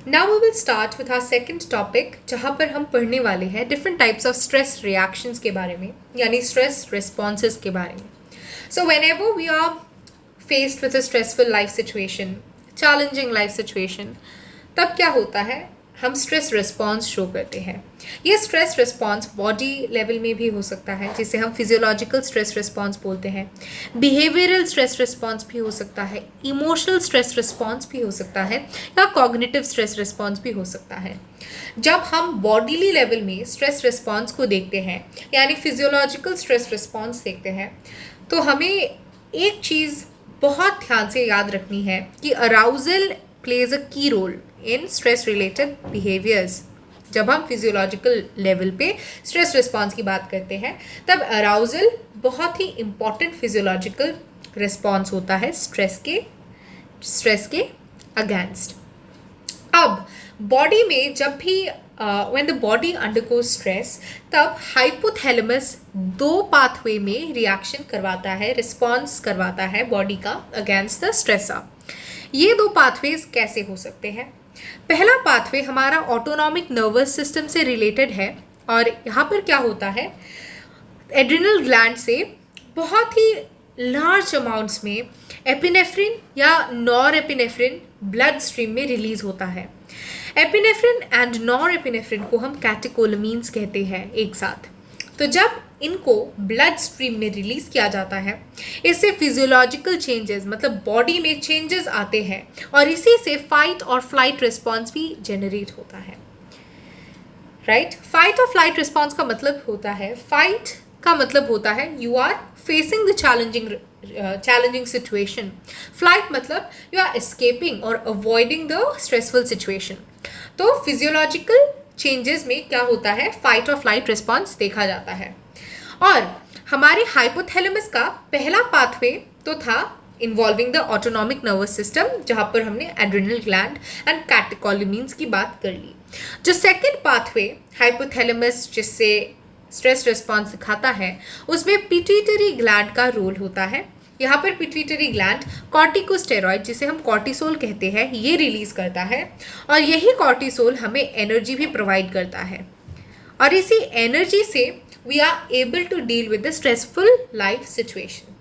Now we will start with our second topic, जहाँ पर हम पढ़ने वाले हैं different types of stress reactions के बारे में, यानी स्ट्रेस रिस्पॉन्सेज के बारे में. So whenever we are faced with a stressful life situation, challenging life situation, तब क्या होता है, हम स्ट्रेस रिस्पॉन्स शो करते हैं. ये स्ट्रेस रिस्पॉन्स बॉडी लेवल में भी हो सकता है, जिसे हम फिजियोलॉजिकल स्ट्रेस रिस्पॉन्स बोलते हैं. बिहेवियरल स्ट्रेस रिस्पॉन्स भी हो सकता है, इमोशनल स्ट्रेस रिस्पॉन्स भी हो सकता है, या कॉग्निटिव स्ट्रेस रिस्पॉन्स भी हो सकता है. जब हम बॉडीली लेवल में स्ट्रेस रिस्पॉन्स को देखते हैं, यानी फिजियोलॉजिकल स्ट्रेस रिस्पॉन्स देखते हैं, तो हमें एक चीज़ बहुत ध्यान से याद रखनी है कि arousal plays a key role in stress related behaviours. जब हम फिजियोलॉजिकल लेवल पे स्ट्रेस रिस्पॉन्स की बात करते हैं, तब अराउजल बहुत ही इम्पॉर्टेंट फिजियोलॉजिकल रिस्पॉन्स होता है स्ट्रेस के अगेंस्ट. अब बॉडी में जब भी when the body undergo stress, तब हाइपोथैलेमस दो पाथवे में रिएक्शन करवाता है, रिस्पॉन्स करवाता है बॉडी का अगेंस्ट द स्ट्रेसर. ये दो पाथवेज कैसे हो सकते हैं? पहला पाथवे हमारा ऑटोनॉमिक नर्वस सिस्टम से रिलेटेड है, और यहाँ पर क्या होता है, एड्रिनल ग्लैंड से बहुत ही लार्ज अमाउंट्स में एपिनेफ्रिन या नॉर एपिनेफ्रिन ब्लड स्ट्रीम में रिलीज होता है. एपिनेफ्रिन एंड नॉर एपिनेफ्रिन को हम कैटेकोलमीन्स कहते हैं एक साथ. तो जब इनको ब्लड स्ट्रीम में रिलीज किया जाता है, इससे फिजियोलॉजिकल चेंजेस, मतलब बॉडी में चेंजेस आते हैं, और इसी से फाइट और फ्लाइट रिस्पॉन्स भी जनरेट होता है. राइट, फाइट और फ्लाइट रिस्पॉन्स का मतलब होता है, फाइट का मतलब होता है you are facing the challenging situation. Flight मतलब यू आर एस्केपिंग और अवॉइडिंग द स्ट्रेसफुल सिचुएशन. तो फिजियोलॉजिकल चेंजेस में क्या होता है, फाइट और फ्लाइट रिस्पॉन्स देखा जाता है. और हमारे हाइपोथैलेमस का पहला पाथवे तो था involving the autonomic nervous system, जहाँ पर हमने एड्रिनल ग्लैंड एंड कैटेकोलमीन्स की बात कर ली. जो सेकेंड पाथवे हाइपोथैलेमस जिससे स्ट्रेस रिस्पॉन्स दिखाता है, उसमें पिट्यूटरी ग्लैंड का रोल होता है. यहाँ पर पिट्यूटरी ग्लैंड कॉर्टिकोस्टेरॉइड, जिसे हम कॉर्टिसोल कहते हैं, ये रिलीज करता है, और यही कॉर्टिसोल हमें एनर्जी भी प्रोवाइड करता है, और इसी एनर्जी से we are able to deal with the stressful life situation.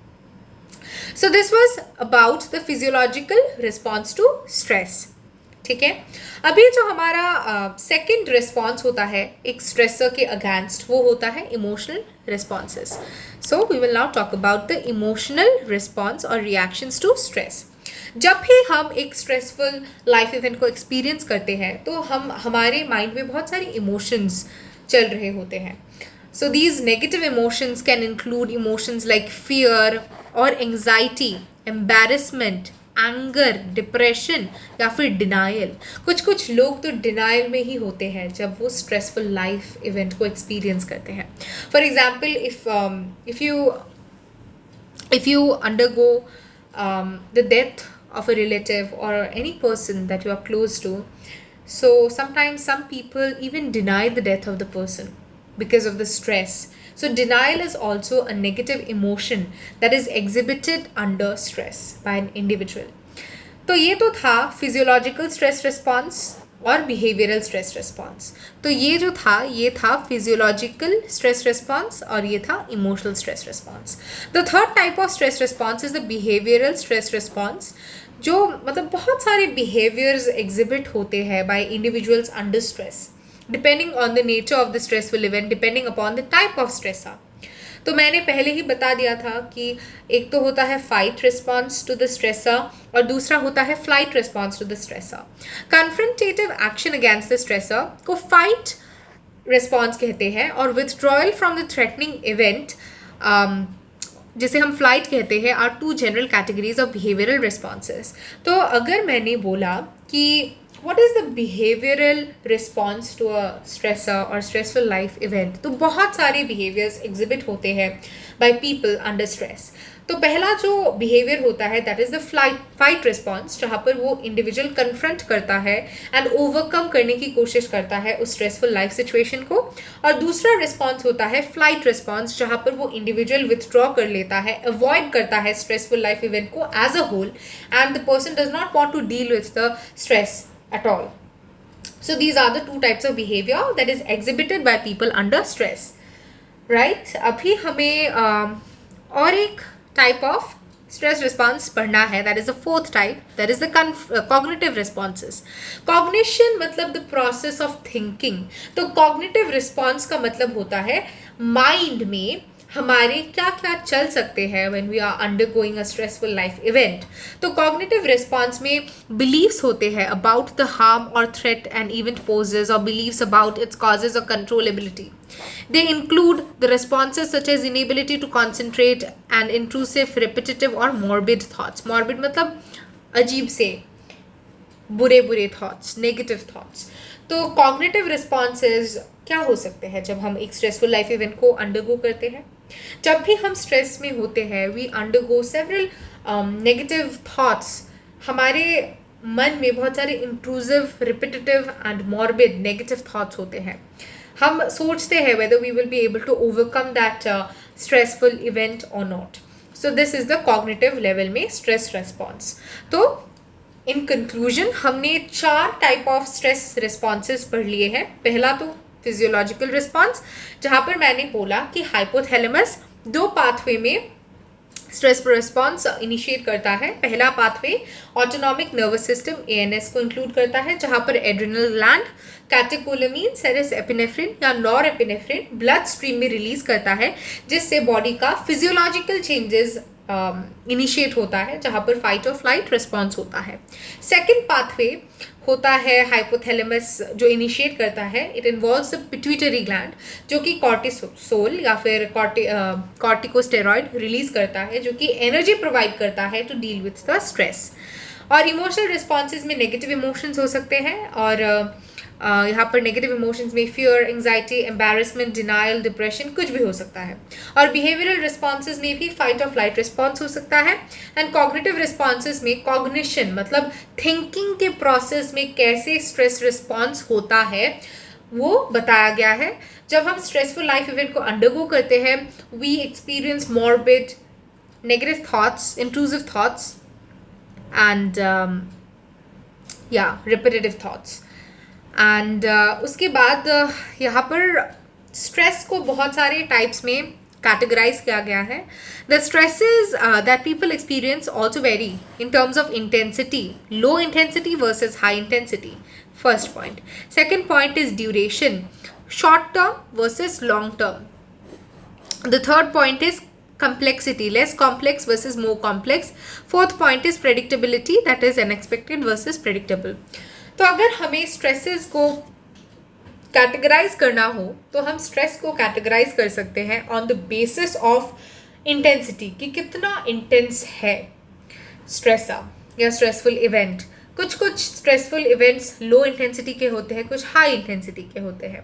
So this was about the physiological response to stress. ठीक है, अभी जो हमारा सेकेंड रिस्पॉन्स होता है एक स्ट्रेसर के अगेंस्ट, वो होता है emotional responses. So we will now talk about the emotional response और रिएक्शंस टू स्ट्रेस. जब भी हम एक स्ट्रेसफुल लाइफ इवेंट को एक्सपीरियंस करते हैं, तो हमारे माइंड में बहुत सारी इमोशंस चल रहे होते हैं. So these negative emotions can include emotions like fear or anxiety, embarrassment, anger, depression या फिर denial. कुछ लोग तो denial में ही होते हैं जब वो stressful life event को experience करते हैं. For example, if you undergo the death of a relative or any person that you are close to, so sometimes some people even deny the death of the person because of the stress. So denial is also a negative emotion that is exhibited under stress by an individual. तो ये तो था physiological stress response और behavioural stress response. तो ये था physiological stress response, और ये था emotional stress response. The third type of stress response is the behavioural stress response, जो मतलब बहुत सारे बिहेवियर्स एग्जिबिट होते हैं bye individuals under stress, depending on the nature of the stressful event, depending upon the type of stressor. तो मैंने पहले ही बता दिया था कि एक तो होता है fight response to the stressor, और दूसरा होता है flight response to the stressor. Confrontative action against the stressor को फाइट रिस्पॉन्स कहते हैं, और withdrawal from the threatening event, जिसे हम फ्लाइट कहते हैं, are two general categories of behavioural responses. तो अगर मैंने बोला कि what is the behavioral response to a stressor or stressful life event, तो बहुत सारे behaviors exhibit होते हैं by people under stress. तो पहला जो behavior होता है that is the fight response, जहाँ पर वो individual confront करता है and overcome करने की कोशिश करता है उस stressful life situation को. और दूसरा response होता है flight response, जहाँ पर वो individual withdraw कर लेता है, avoid करता है stressful life event को as a whole, and the person does not want to deal with the stress at all. So these are the two types of behavior that is exhibited by people under stress. Right? अभी हमें और एक type of stress response पढ़ना है. That is the fourth type. That is the cognitive responses. Cognition मतलब the process of thinking. तो cognitive response का मतलब होता है mind में हमारे क्या क्या चल सकते हैं when we are undergoing a stressful life event. तो cognitive response में beliefs होते हैं about the harm or threat an event poses or beliefs about its causes or controllability. They include the responses such as inability to concentrate and intrusive, repetitive or morbid thoughts. Morbid मतलब अजीब से बुरे बुरे thoughts, negative thoughts. तो cognitive responses क्या हो सकते हैं जब हम एक stressful life event को undergo करते हैं? जब भी हम stress में होते हैं we undergo several negative thoughts. हमारे मन में बहुत सारे intrusive, repetitive and morbid negative thoughts होते हैं. हम सोचते हैं whether we will be able to overcome that stressful event or not. So this is the cognitive level में stress response. तो in conclusion हमने 4 type of stress responses पढ़ लिए हैं. पहला तो physiological response जहाँ पर मैंने बोला कि hypothalamus 2 pathway में स्ट्रेस रिस्पॉन्स इनिशिएट करता है. पहला pathway autonomic nervous system ANS को इंक्लूड करता है जहां पर एड्रिनल ग्लैंड कैटेकोलामीन, सेरेस एपिनेफ्रिन या नॉर एपिनेफ्रिन ब्लड स्ट्रीम में रिलीज करता है जिससे बॉडी का फिजियोलॉजिकल चेंजेस इनिशिएट होता है जहां पर फाइट और फ्लाइट रिस्पॉन्स होता है. सेकेंड पाथवे होता है हाइपोथैलेमस जो इनिशिएट करता है. It involves the pituitary gland जो कि कॉर्टिसोल या फिर कॉर्टिकोस्टेरॉइड रिलीज करता है जो कि एनर्जी प्रोवाइड करता है to deal with the stress. और इमोशनल रिस्पॉन्सेज में नेगेटिव इमोशंस हो सकते हैं और यहाँ पर नेगेटिव इमोशंस में fear, anxiety, embarrassment, denial, depression कुछ भी हो सकता है. और बिहेवियरल रिस्पॉन्सेज में भी फाइट और फ्लाइट रिस्पॉन्स हो सकता है. एंड कॉग्निटिव रिस्पॉन्सेज में कॉग्निशन मतलब थिंकिंग के प्रोसेस में कैसे स्ट्रेस रिस्पॉन्स होता है वो बताया गया है. जब हम स्ट्रेसफुल लाइफ इवेंट को अंडरगो करते हैं we experience morbid negative thoughts, intrusive thoughts and repetitive thoughts. And उसके बाद यहाँ पर स्ट्रेस को बहुत सारे टाइप्स में कैटेगराइज किया गया है. The stresses that people experience also very in terms of intensity, low intensity versus high intensity. First point. Second point is duration, short term versus long term. The third point is complexity, less complex versus more complex. Fourth point is predictability, that is unexpected versus predictable. तो अगर हमें stresses को categorise करना हो तो हम stress को categorise कर सकते हैं on the basis of intensity कि कितना इंटेंस है स्ट्रेस या स्ट्रेसफुल इवेंट. कुछ स्ट्रेसफुल इवेंट्स लो इंटेंसिटी के होते हैं, कुछ हाई इंटेंसिटी के होते हैं.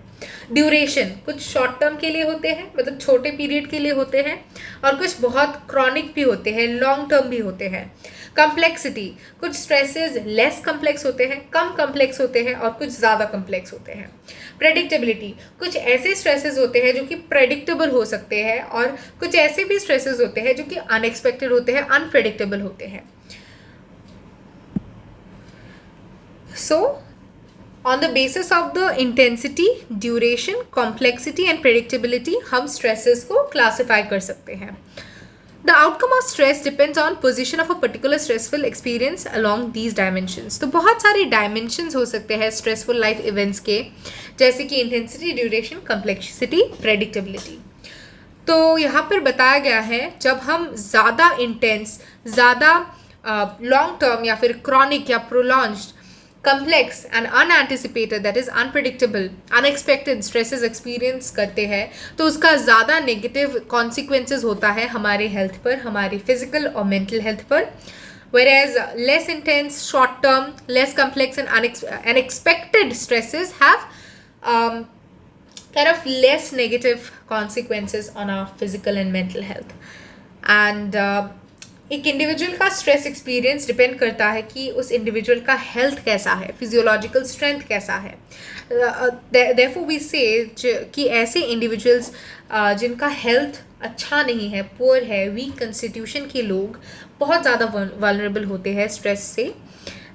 ड्यूरेशन कुछ शॉर्ट टर्म के लिए होते हैं मतलब छोटे पीरियड के लिए होते हैं और कुछ बहुत क्रॉनिक भी होते हैं, लॉन्ग टर्म भी होते हैं. कम्प्लेक्सिटी कुछ स्ट्रेसेस लेस कम्प्लेक्स होते हैं, कम कम्प्लेक्स होते हैं और कुछ ज़्यादा कम्प्लेक्स होते हैं. प्रेडिक्टेबिलिटी कुछ ऐसे स्ट्रेसेस होते हैं जो कि प्रेडिक्टेबल हो सकते हैं और कुछ ऐसे भी स्ट्रेसेस होते हैं जो कि अनएक्सपेक्टेड होते हैं, अनप्रेडिक्टेबल होते हैं. So, on the basis of the intensity, duration, complexity and predictability, हम stresses को classify कर सकते हैं. The outcome of stress depends on position of a particular stressful experience along these dimensions. तो बहुत सारे dimensions हो सकते हैं stressful life events के जैसे कि intensity, duration, complexity, predictability. तो यहाँ पर बताया गया है जब हम ज़्यादा intense, ज़्यादा long term या फिर chronic या prolonged complex and unanticipated, that is unpredictable, unexpected stresses experience करते हैं तो उसका ज़्यादा negative consequences होता है हमारे health पर, हमारी physical और mental health पर. Whereas less intense, short term, less complex and unexpected stresses have kind of less negative consequences on our physical and mental health. And एक इंडिविजुअल का स्ट्रेस एक्सपीरियंस डिपेंड करता है कि उस इंडिविजुअल का health कैसा है, फिजियोलॉजिकल स्ट्रेंथ कैसा है. देयरफॉर वी से कि ऐसे इंडिविजुअल्स जिनका हेल्थ अच्छा नहीं है, पुअर है, वीक कंस्टिट्यूशन के लोग बहुत ज़्यादा वल्नरेबल होते हैं स्ट्रेस से.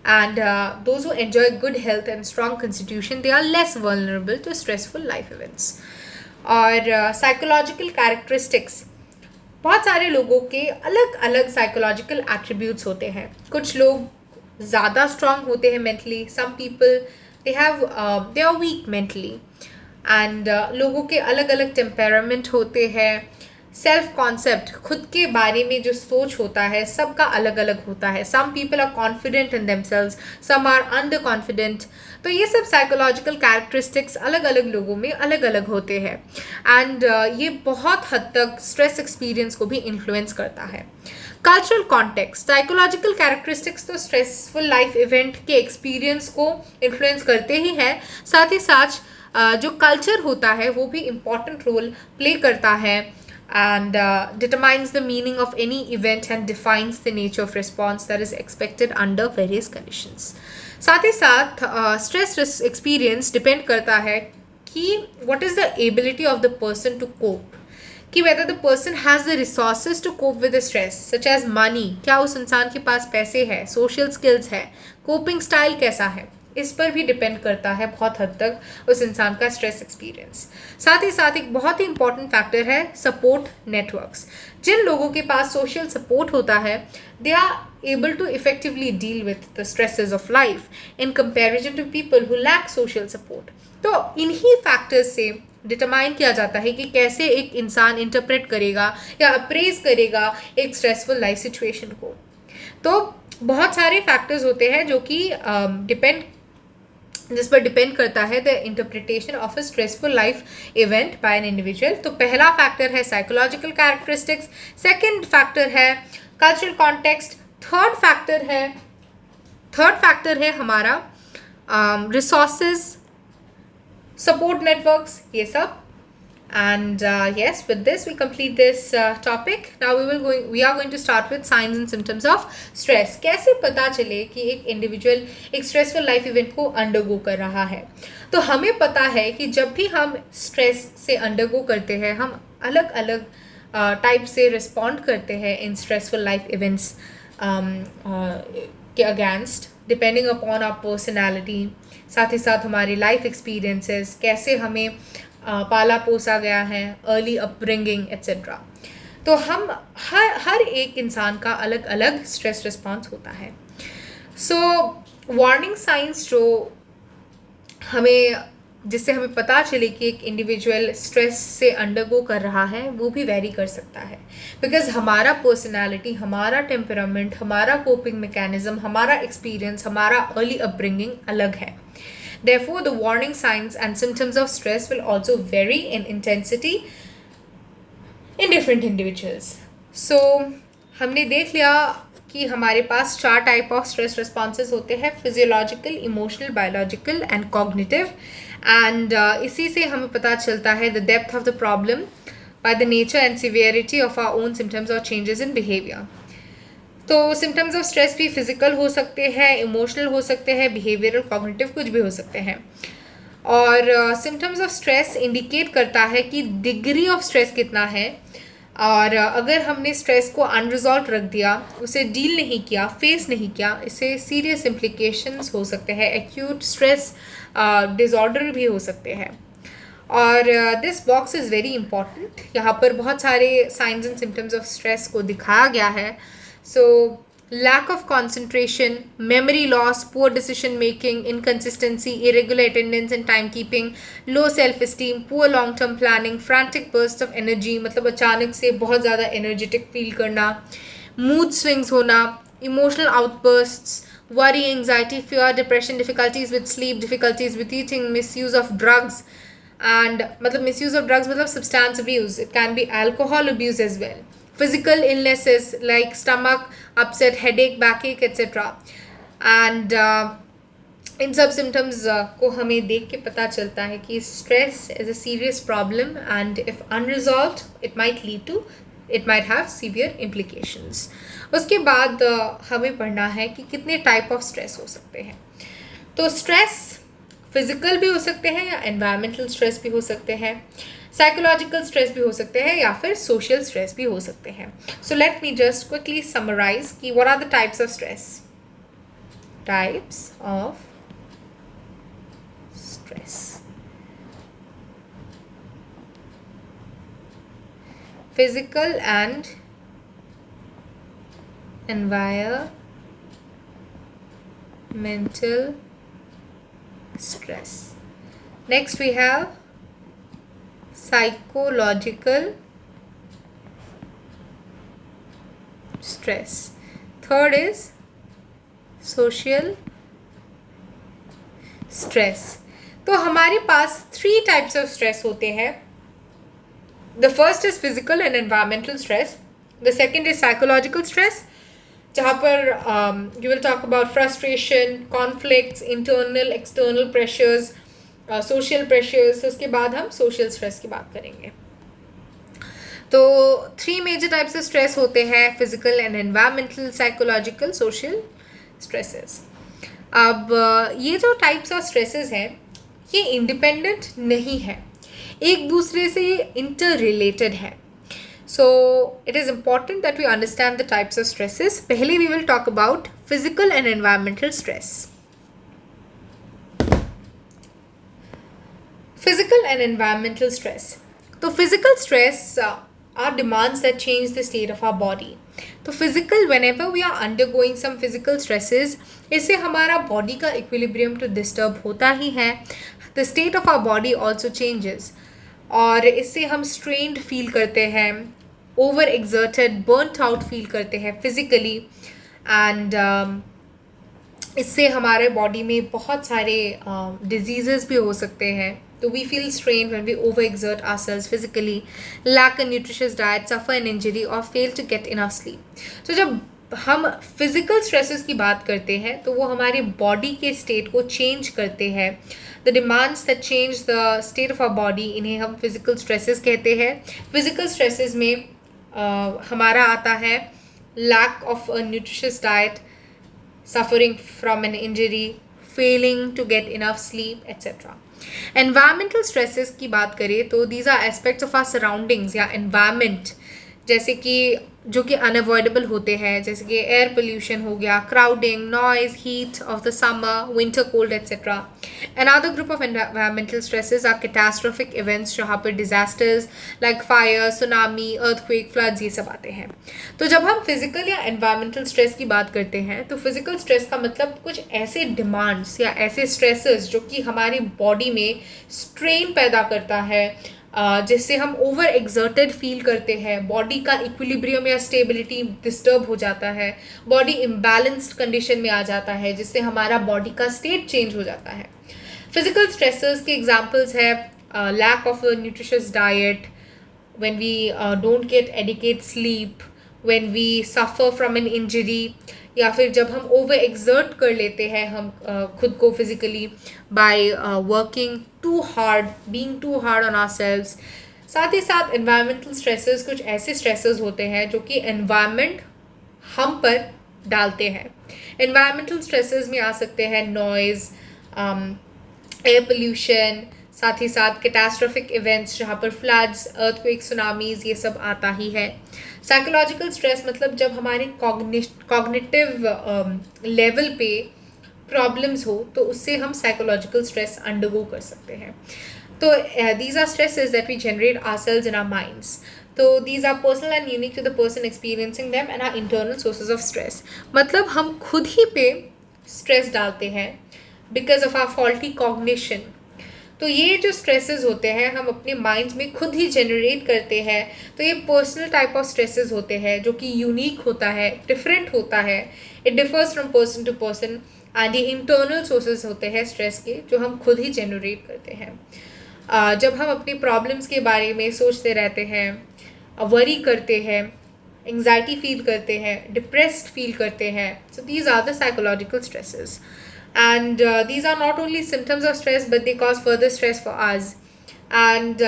and those who enjoy good health and strong constitution, they are less vulnerable to stressful life events. और साइकोलॉजिकल कैरेक्टरिस्टिक्स, बहुत सारे लोगों के अलग अलग साइकोलॉजिकल एट्रीब्यूट्स होते हैं. कुछ लोग ज़्यादा स्ट्रांग होते हैं mentally, some people they are weak mentally, and लोगों के अलग अलग टेम्परामेंट होते हैं. सेल्फ कॉन्सेप्ट, खुद के बारे में जो सोच होता है सबका अलग अलग होता है. Some people are confident in themselves, some are under confident. तो ये सब साइकोलॉजिकल कैरेक्टरिस्टिक्स अलग अलग लोगों में अलग अलग होते हैं, एंड ये बहुत हद तक स्ट्रेस एक्सपीरियंस को भी इन्फ्लुएंस करता है. कल्चरल कॉन्टेक्स्ट, साइकोलॉजिकल कैरेक्टरिस्टिक्स तो स्ट्रेसफुल लाइफ इवेंट के एक्सपीरियंस को इन्फ्लुएंस करते ही हैं, साथ ही साथ जो कल्चर होता है वो भी इम्पॉर्टेंट रोल प्ले करता है, and determines the meaning of any event and defines the nature of response that is expected under various conditions. साथ ही साथ stress experience depend करता है कि what is the ability of the person to cope, कि whether the person has the resources to cope with the stress such as money, क्या उस इंसान के पास पैसे है, social skills है, coping style कैसा है, इस पर भी डिपेंड करता है बहुत हद तक उस इंसान का स्ट्रेस एक्सपीरियंस. साथ ही साथ एक बहुत ही इंपॉर्टेंट फैक्टर है सपोर्ट नेटवर्क्स. जिन लोगों के पास सोशल सपोर्ट होता है, they are able to effectively deal with the stresses of life in comparison to people who lack social support. तो इन्हीं फैक्टर्स से डिटरमाइन किया जाता है कि कैसे एक इंसान इंटरप्रेट करेगा या अप्रेज करेगा एक स्ट्रेसफुल लाइफ सिचुएशन को. तो बहुत सारे फैक्टर्स होते हैं जो कि जिस पर डिपेंड करता है the interpretation of a stressful life event bye an individual. तो पहला फैक्टर है साइकोलॉजिकल कैरेक्टरिस्टिक्स, सेकंड फैक्टर है कल्चरल कॉन्टेक्स्ट, थर्ड फैक्टर है हमारा रिसोर्सेज, सपोर्ट नेटवर्क्स, ये सब. And yes, with this we complete this topic. Now we are going to start with signs and symptoms of stress. कैसे पता चले कि एक इंडिविजुअल एक स्ट्रेसफुल लाइफ इवेंट को अंडरगो कर रहा है. तो हमें पता है कि जब भी हम स्ट्रेस से अंडरगो करते हैं, हम अलग अलग टाइप से रिस्पॉन्ड करते हैं इन स्ट्रेसफुल लाइफ इवेंट्स के against, depending upon our personality, साथ ही साथ हमारी लाइफ एक्सपीरियंसेस, कैसे हमें पाला पोसा गया है, अर्ली अपब्रिंगिंग एट्सेट्रा. तो हम हर एक इंसान का अलग अलग स्ट्रेस रिस्पॉन्स होता है. सो वार्निंग साइंस जो जिससे हमें पता चले कि एक इंडिविजुअल स्ट्रेस से अंडरगो कर रहा है, वो भी वेरी कर सकता है, बिकॉज हमारा पर्सनैलिटी, हमारा टेम्परामेंट, हमारा कोपिंग मैकेनिज्म, हमारा एक्सपीरियंस, हमारा अर्ली अपब्रिंगिंग अलग है. Therefore, the warning signs and symptoms of stress will also vary in intensity in different individuals. So, हमने देख लिया कि हमारे पास 4 टाइप ऑफ स्ट्रेस रिस्पॉन्सेज होते हैं, physiological, emotional, biological and cognitive. And इसी से हमें पता चलता है the depth of the problem by the nature and severity of our own symptoms और चेंजेस इन बिहेवियर. तो सिम्टम्स ऑफ स्ट्रेस भी फिजिकल हो सकते हैं, इमोशनल हो सकते हैं, बिहेवियरल, कॉग्निटिव, कुछ भी हो सकते हैं. और सिम्टम्स ऑफ स्ट्रेस इंडिकेट करता है कि डिग्री ऑफ स्ट्रेस कितना है, और अगर हमने स्ट्रेस को अनरिजॉल्व रख दिया, उसे डील नहीं किया, फेस नहीं किया, इससे सीरियस इम्प्लीकेशंस हो सकते हैं, एक्यूट स्ट्रेस डिसऑर्डर भी हो सकते हैं. और this box is very important. यहाँ पर बहुत सारे science and symptoms of stress को दिखाया गया है. So, lack of concentration, memory loss, poor decision making, inconsistency, irregular attendance and timekeeping, low self-esteem, poor long-term planning, frantic bursts of energy, मतलब अचानक से बहुत ज़्यादा energetic feel करना, mood swings होना, emotional outbursts, worry, anxiety, fear, depression, difficulties with sleep, difficulties with eating, misuse of drugs, and मतलब misuse of drugs मतलब substance abuse. It can be alcohol abuse as well. Physical illnesses like stomach upset, headache, backache, etc. And इन सब symptoms को हमें देख के पता चलता है कि stress is a serious problem, and if unresolved it might have severe implications. उसके बाद हमें पढ़ना है कि कितने टाइप ऑफ स्ट्रेस हो सकते हैं. तो स्ट्रेस फिजिकल भी हो सकते हैं या एनवायरमेंटल स्ट्रेस भी हो सकते हैं, साइकोलॉजिकल स्ट्रेस भी हो सकते हैं, या फिर सोशल स्ट्रेस भी हो सकते हैं. So let me just quickly summarise कि what are the types of stress. types of stress. Physical and environmental stress. Next we have psychological stress. Third is social stress. तो हमारे पास 3 types of stress होते हैं. The first is physical and environmental stress. The second is psychological stress, जहाँ पर you will talk about frustration, conflicts, internal, external pressures, social pressures. उसके बाद हम social stress की बात करेंगे. तो 3 major types of stress होते हैं: physical and environmental, psychological, social stresses. अब ये जो types of stresses हैं ये independent नहीं है, एक दूसरे से interrelated है. So it is important that we understand the types of stresses. पहले we will talk about physical and environmental stress. Physical and environmental stress. तो physical stress are demands that change the state of our body. तो physical, whenever we are undergoing some physical stresses, इससे हमारा body का equilibrium तो disturb होता ही है. The state of our body also changes. और इससे हम strained feel करते हैं, over exerted, burnt out feel करते हैं physically, and इससे हमारे body में बहुत सारे diseases भी हो सकते हैं. तो we feel strained when we overexert ourselves physically, lack a nutritious diet, suffer an injury or fail to get enough sleep. तो जब हम physical stresses की बात करते हैं तो वो हमारे body के state को change करते हैं. The demands that change the state of our body, इन्हें हम physical stresses कहते हैं. Physical stresses में हमारा आता है lack of a nutritious diet, suffering from an injury, failing to get enough sleep, etc. Environmental stresses की बात करें तो these are aspects of our surroundings या environment, जैसे कि जो कि unavoidable होते हैं, जैसे कि air pollution हो गया, crowding, noise, heat of the summer, winter cold, etc. Another group of environmental stresses are catastrophic events, जहाँ पर disasters like fire, tsunami, earthquake, floods ये सब आते हैं. तो जब हम physical या environmental stress की बात करते हैं तो physical stress का मतलब कुछ ऐसे demands या ऐसे stresses जो कि हमारी body में strain पैदा करता है, जिससे हम ओवर एक्सर्टेड फील करते हैं, बॉडी का इक्विलिब्रियम या स्टेबिलिटी डिस्टर्ब हो जाता है, बॉडी इम्बैलेंस्ड कंडीशन में आ जाता है, जिससे हमारा बॉडी का स्टेट चेंज हो जाता है. फिजिकल स्ट्रेसर्स के एग्जांपल्स है lack of a nutritious diet, when we don't get adequate sleep, when we suffer from an injury, या फिर जब हम ओवर एक्सर्ट कर लेते हैं हम खुद को physically by working too hard, being too hard on ourselves. साथ ही साथ एनवायरमेंटल स्ट्रेसेस कुछ ऐसे स्ट्रेसेस होते हैं जो कि एनवायरनमेंट हम पर डालते हैं. एनवायरमेंटल स्ट्रेसेस में आ सकते हैं नॉइज़, एयर पोल्यूशन, साथ ही साथ कैटास्ट्रोफिक इवेंट्स जहाँ पर फ्लड्स, अर्थक्वेक, सुनामीज़ ये सब आता ही है. साइकोलॉजिकल स्ट्रेस मतलब जब हमारे कॉग्निटिव लेवल पे प्रॉब्लम्स हो तो उससे हम साइकोलॉजिकल स्ट्रेस अंडरगो कर सकते हैं. तो these are stresses that we generate ourselves in our minds. तो these are personal and unique to the person experiencing them and are internal sources of stress. मतलब हम खुद ही पे स्ट्रेस डालते हैं because of our faulty cognition. तो ये जो स्ट्रेसेस होते हैं हम अपने माइंड्स में खुद ही जनरेट करते हैं. तो ये पर्सनल टाइप ऑफ स्ट्रेसेस होते हैं जो कि यूनिक होता है, डिफरेंट होता है. It differs from person to person and ये इंटरनल सोर्सेज होते हैं स्ट्रेस के जो हम खुद ही जनरेट करते हैं. जब हम अपनी प्रॉब्लम्स के बारे में सोचते रहते हैं, वरी करते हैं, एंग्जाइटी फील करते हैं, डिप्रेस्ड फील करते हैं, so these are the psychological stresses. And these are not only symptoms of stress but they cause further stress for us. And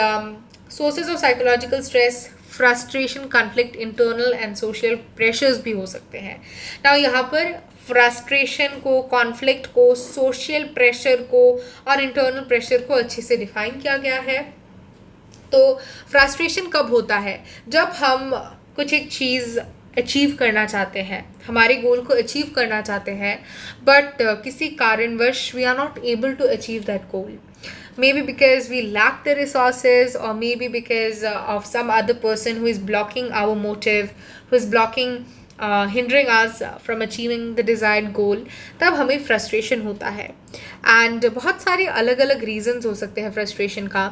sources of psychological stress, frustration, conflict, internal and social pressures भी हो सकते हैं. Now यहाँ पर frustration को, conflict को, social pressure को और internal pressure को अच्छे से define किया गया है. तो frustration कब होता है? जब हम कुछ एक चीज़ अचीव करना चाहते हैं, हमारे गोल को अचीव करना चाहते हैं, बट किसी कारणवश we are not able to achieve that goal. Maybe because we lack the resources, or maybe because of some other person who is blocking our motive, who is hindering us from achieving the desired goal. तब हमें frustration होता है. And बहुत सारे अलग अलग reasons हो सकते हैं frustration का.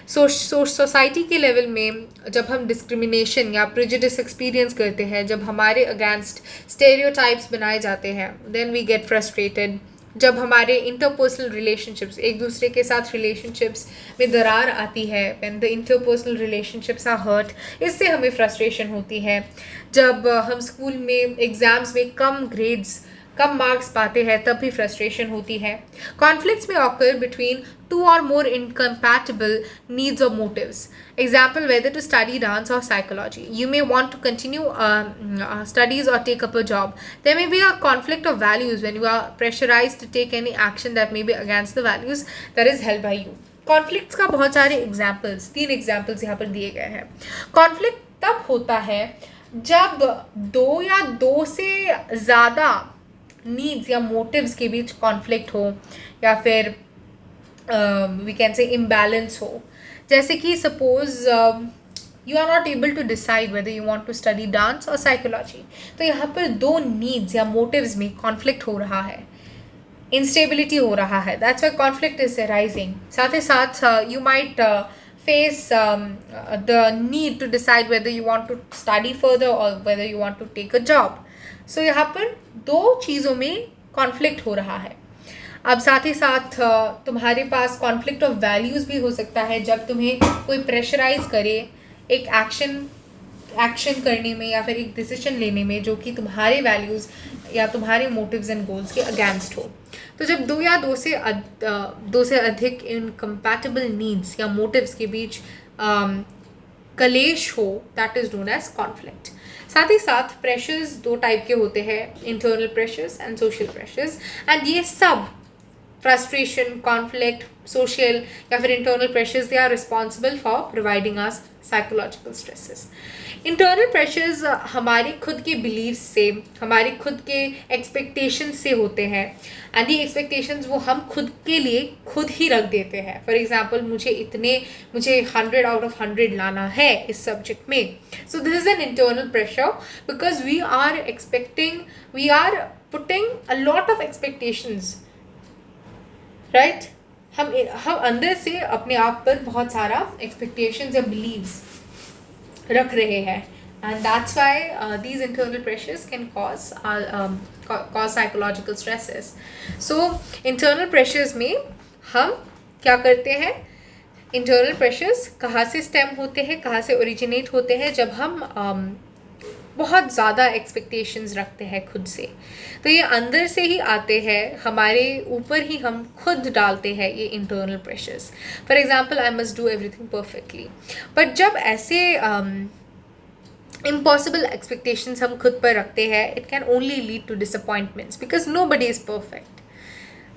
सोसाइटी के लेवल में जब हम discrimination या prejudice experience करते हैं, जब हमारे against stereotypes बनाए जाते हैं, then we get frustrated. जब हमारे इंटरपर्सनल रिलेशनशिप्स, एक दूसरे के साथ रिलेशनशिप्स में दरार आती है, when the interpersonal relationships are hurt, इससे हमें फ्रस्ट्रेशन होती है. जब हम स्कूल में एग्ज़ाम्स में कम मार्क्स पाते हैं, तब भी फ्रस्ट्रेशन होती है. कॉन्फ्लिक्ट्स में occur between two or more incompatible needs or motives. Example, whether to study dance or psychology. You may want to continue studies or take up a job. There may be a conflict of values when you are pressurized to take any action that may be against the values that is held by you. Conflicts का बहुत सारे examples, 3 examples यहाँ पर दिए गए हैं. Conflict तब होता है जब 2 या 2 से ज़्यादा needs या motives के बीच conflict हो, या फिर we can say imbalance हो. जैसे कि suppose you are not able to decide whether you want to study dance or psychology. तो यहाँ पर 2 needs या motives में conflict हो रहा है, instability हो रहा है. That's why conflict is arising. साथ ही साथ you might face the need to decide whether you want to study further or whether you want to take a job. So यहाँ पर 2 चीज़ों में conflict हो रहा है. अब साथ ही साथ तुम्हारे पास कॉन्फ्लिक्ट ऑफ वैल्यूज़ भी हो सकता है, जब तुम्हें कोई प्रेशराइज करे एक एक्शन करने में या फिर एक डिसीजन लेने में जो कि तुम्हारे वैल्यूज़ या तुम्हारे मोटिव्स एंड गोल्स के अगेंस्ट हो. तो जब 2 या 2 से अधिक इनकम्पैटिबल नीड्स या मोटिव्स के बीच कलेश हो, that is known as conflict. साथ ही साथ प्रेशर्स 2 टाइप के होते हैं, internal pressures and social pressures. And ये सब frustration, conflict, social या फिर internal pressures, they are responsible for providing us psychological stresses. Internal pressures हमारे खुद के beliefs से, हमारे खुद के expectations से होते हैं, and ये expectations वो हम खुद के लिए खुद ही रख देते हैं. For example, मुझे 100 out of 100 लाना है इस subject में. So this is an internal pressure because we are putting a lot of expectations. Right हम अंदर से अपने आप पर बहुत सारा एक्सपेक्टेशंस या बिलीव्स रख रहे हैं, and that's why these internal pressures can cause psychological stresses. So internal pressures में हम क्या करते हैं, इंटरनल प्रेशर्स कहाँ से स्टेम होते हैं, कहाँ से ओरिजिनेट होते हैं, जब हम बहुत ज़्यादा एक्सपेक्टेशंस रखते हैं खुद से. तो ये अंदर से ही आते हैं, हमारे ऊपर ही हम खुद डालते हैं ये internal pressures. For example, I must do everything perfectly. But जब ऐसे इम्पॉसिबल एक्सपेक्टेशंस हम खुद पर रखते हैं, it can only lead to disappointments because nobody is perfect.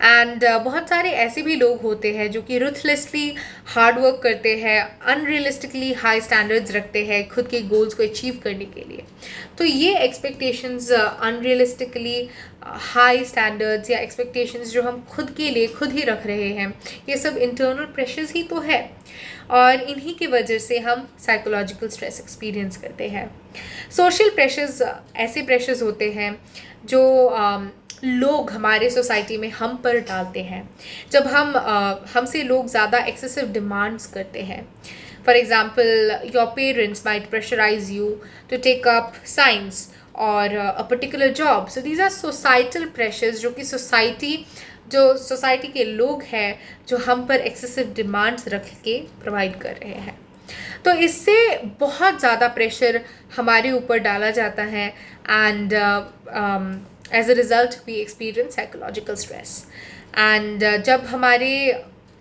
And बहुत सारे ऐसे भी लोग होते हैं जो कि रुथलेसली हार्ड वर्क करते हैं, अनरियलिस्टिकली हाई स्टैंडर्ड्स रखते हैं खुद के गोल्स को अचीव करने के लिए. तो ये एक्सपेक्टेशंस, अनरियलिस्टिकली हाई स्टैंडर्ड्स या एक्सपेक्टेशंस जो हम खुद के लिए खुद ही रख रहे हैं, ये सब इंटरनल प्रेशर्स ही तो है, और इन्हीं की वजह से हम साइकोलॉजिकल स्ट्रेस एक्सपीरियंस करते हैं. सोशल प्रेशर्स ऐसे प्रेशर्स होते हैं जो लोग हमारे सोसाइटी में हम पर डालते हैं, जब हमसे लोग ज़्यादा एक्सेसिव डिमांड्स करते हैं. For example, your parents might pressurise you to take up science और a particular job. So these are societal pressures जो कि सोसाइटी के लोग हैं जो हम पर एक्सेसिव डिमांड्स रख के प्रोवाइड कर रहे हैं. तो इससे बहुत ज़्यादा प्रेशर हमारे ऊपर डाला जाता है, and as a result we experience psychological stress. And जब हमारे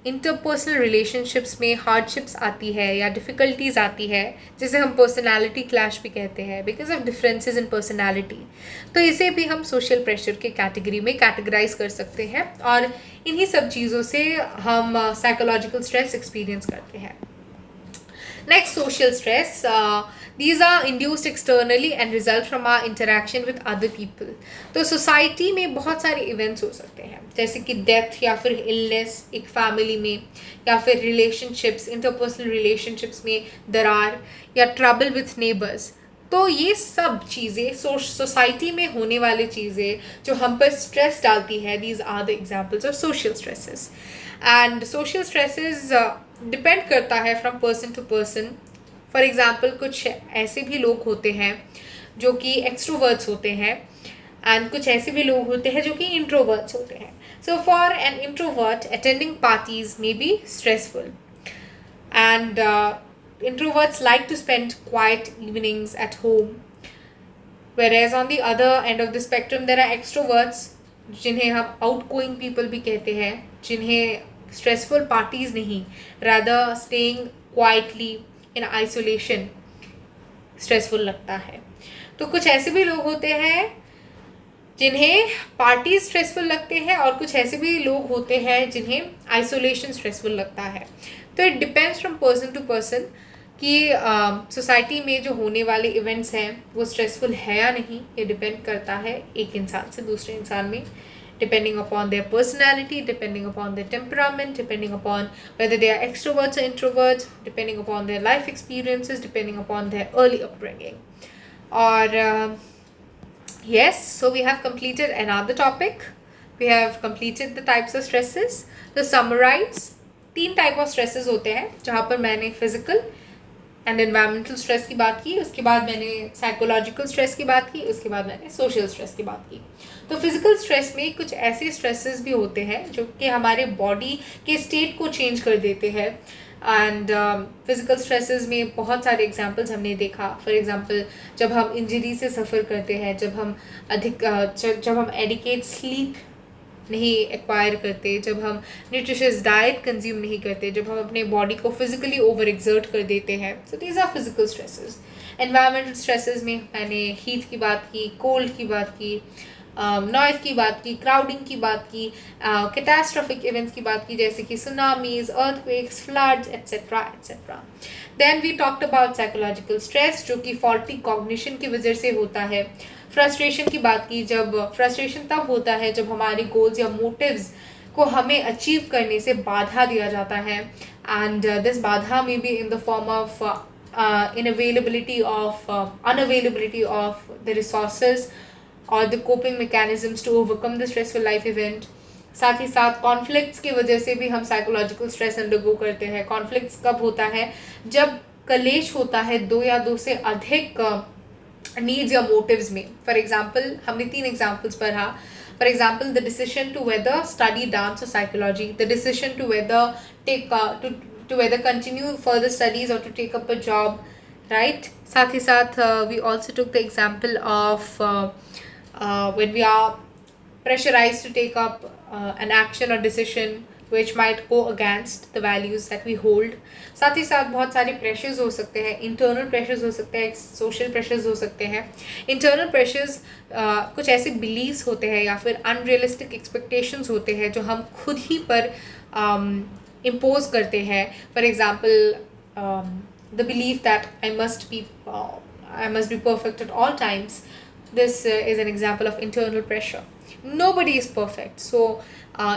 इंटरपर्सनल रिलेशनशिप्स में हार्डशिप्स आती है या डिफ़िकल्टीज आती है, जिसे हम पर्सनालिटी क्लैश भी कहते हैं because of differences in personality, तो इसे भी हम सोशल प्रेशर के कैटेगरी में कैटेगराइज कर सकते हैं, और इन्हीं सब चीज़ों से हम साइकोलॉजिकल स्ट्रेस एक्सपीरियंस करते हैं. Next, social stress. These are induced externally and result from our interaction with other people. तो सोसाइटी में बहुत सारे इवेंट्स हो सकते हैं, जैसे कि डेथ या फिर इलनेस एक फैमिली में, या फिर रिलेशनशिप्स, इंटरपर्सनल रिलेशनशिप्स में दरार, या ट्रबल विथ नेबर्स. तो ये सब चीज़ें सोसाइटी में होने वाली चीज़ें जो हम पर स्ट्रेस डालती है, these are the examples of social stresses. And social stresses depend करता है from person to person. For example कुछ ऐसे भी लोग होते हैं जो कि एक्सट्रोवर्ट्स होते हैं, एंड कुछ ऐसे भी लोग होते हैं जो कि इंट्रोवर्ट्स होते हैं. So for an introvert attending parties may be stressful, and introverts like to spend quiet evenings at home, whereas on the other end of the spectrum there are extroverts जिन्हें हम outgoing people भी कहते हैं, जिन्हें stressful parties नहीं, rather staying quietly in isolation stressful लगता है. तो कुछ ऐसे भी लोग होते हैं जिन्हें पार्टीज स्ट्रेसफुल लगते हैं, और कुछ ऐसे भी लोग होते हैं जिन्हें आइसोलेशन स्ट्रेसफुल लगता है. तो it depends from person to person कि सोसाइटी में जो होने वाले इवेंट्स हैं वो स्ट्रेसफुल है या नहीं. ये डिपेंड करता है एक इंसान से दूसरे इंसान में, depending upon their personality, depending upon their temperament, depending upon whether they are extroverts और introverts, depending upon their life experiences, depending upon their early upbringing. और yes, so we have completed another topic. We have completed the types of stresses. To summarize, 3 type of stresses होते हैं, जहाँ पर मैंने physical and environmental stress की बात की, उसके बाद मैंने साइकोलॉजिकल स्ट्रेस की बात की, उसके बाद मैंने सोशल स्ट्रेस की बात की. तो फिजिकल स्ट्रेस में कुछ ऐसे स्ट्रेसेस भी होते हैं जो कि हमारे बॉडी के स्टेट को चेंज कर देते हैं. एंड फिजिकल स्ट्रेसेस में बहुत सारे एग्जांपल्स हमने देखा. फॉर एग्जांपल जब हम इंजरी से सफ़र करते हैं, जब हम एडिकेट स्लीप नहीं एक्वायर करते, जब हम न्यूट्रिशियस डाइट कंज्यूम नहीं करते, जब हम अपने बॉडी को फिजिकली ओवर एक्सर्ट कर देते हैं. So these are physical stresses. Environmental stresses में मैंने हीट की बात की, कोल्ड की बात की, नॉइज़ की बात की, क्राउडिंग की बात की, कैटास्ट्रॉफिक इवेंट्स की बात की, जैसे कि tsunamis, earthquakes, floods etcetera etcetera. Then we talked about psychological stress, जो कि फॉल्टी कॉग्निशन की वजह से होता है. फ्रस्ट्रेशन की बात की, जब फ्रस्ट्रेशन तब होता है जब हमारे गोल्स या मोटिव्स को हमें अचीव करने से बाधा दिया जाता है, एंड दिस बाधा may be in the form of unavailability of the resources or the coping mechanisms to overcome the stressful life event. साथ ही साथ कॉन्फ्लिक्ट्स की वजह से भी हम साइकोलॉजिकल स्ट्रेस अंडरगो करते हैं. कॉन्फ्लिक्ट्स कब होता है? जब कलेश होता है 2 या 2 से अधिक नीड्स या मोटिव्स में. फॉर एग्जाम्पल हमने 3 एग्जाम्पल्स पढ़ा. For example the decision to whether study dance और psychology, the decision to whether to whether continue further studies or to take up a job, right? साथ ही साथ we also took the example of when we are pressurized to take up an action or decision which might go against the values that we hold. साथ ही साथ बहुत सारे pressures हो सकते हैं, internal pressures हो सकते हैं, social pressures हो सकते हैं. Internal pressures कुछ ऐसे beliefs होते हैं या फिर unrealistic expectations होते हैं जो हम खुद ही पर इम्पोज करते हैं. For example the belief that I must be perfect at all times. This is an example of internal pressure. Nobody is perfect, so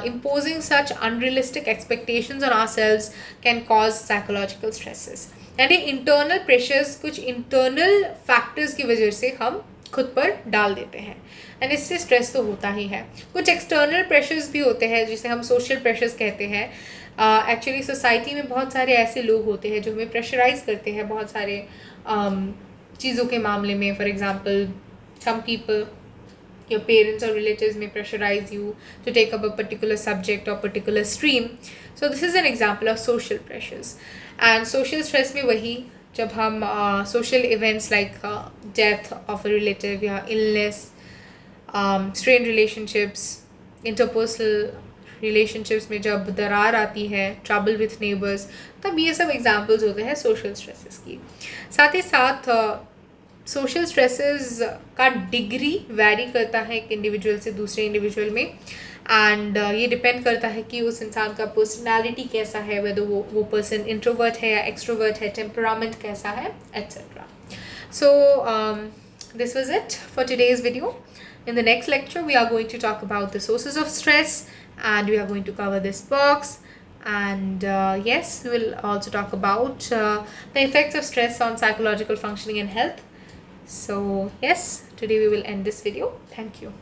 imposing such unrealistic expectations on ourselves can cause psychological stresses. And ये internal pressures कुछ internal factors की वजह से हम खुद पर डाल देते हैं, एंड इससे स्ट्रेस तो होता ही है. कुछ एक्सटर्नल प्रेशर्स भी होते हैं जिसे हम सोशल प्रेशर्स कहते हैं. एक्चुअली सोसाइटी में बहुत सारे ऐसे लोग होते हैं जो हमें प्रेशराइज करते हैं बहुत सारे चीज़ों के मामले में. For example some people, your parents or relatives may pressurize you to take up a particular subject or particular stream. So this is an example of social pressures. And social stress में वही जब हम social events like death of a relative या illness, strained relationships, interpersonal relationships में जब दरार आती है, trouble with neighbors, तब ये सब examples होते हैं social stresses की. साथ ही साथ सोशल स्ट्रेसेस का डिग्री वैरी करता है एक इंडिविजुअल से दूसरे इंडिविजुअल में. एंड ये डिपेंड करता है कि उस इंसान का पर्सनैलिटी कैसा है, वेदर वो पर्सन इंट्रोवर्ट है या एक्सट्रोवर्ट है, टेम्परामेंट कैसा है, etcetera. So this was it for today's video. In the next lecture, we are going to talk about the sources of stress, and we are going to cover this box. And yes, we will also talk about the effects of stress on psychological functioning and health. So yes, today we will end this video. Thank you.